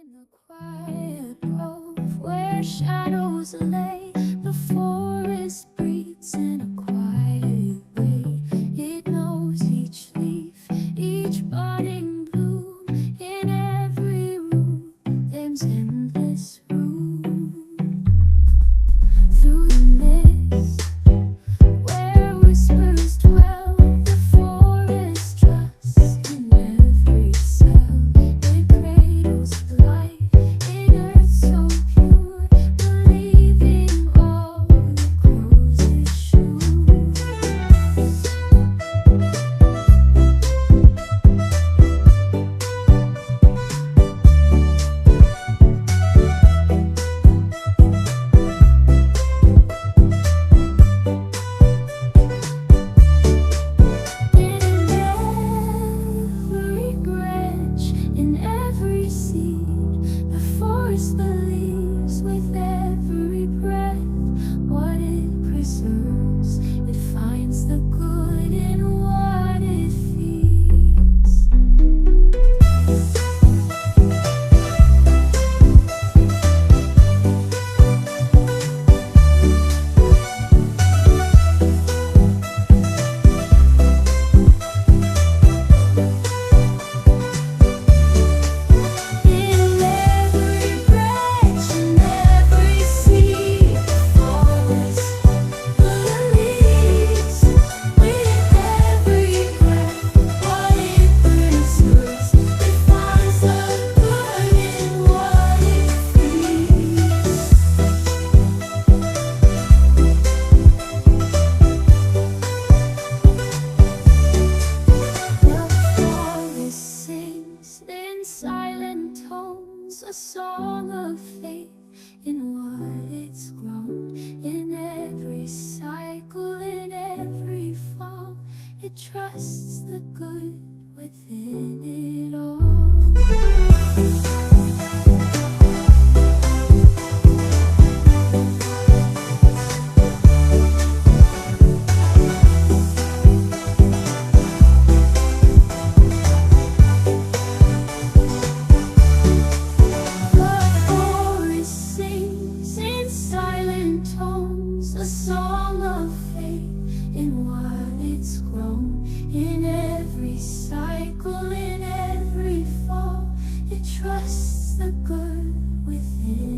In the quiet grove where shadows lay, the forest breathes in a quiet way. It knows each leaf, each budding bloom. In every room, there's endless room. Through the mist, where whispers dwell, the forest trusts in every cell. It cradles life in earth so pure, believing all that grows is true. In every branch, in every seed, the forest believes with every breath what it preserves. It finds the good in what it feeds. In every branch, in every seed, the forest believes with every breath what it preserves. It finds the good in what it feeds. The forest sings in silent tones, a song of faith in what it's grown. In every cycle, in every fall, it trusts the good within it all. The forest sings in silent tones, a song of faith in what it's grown. In every cycle, in every fall, it trusts the good within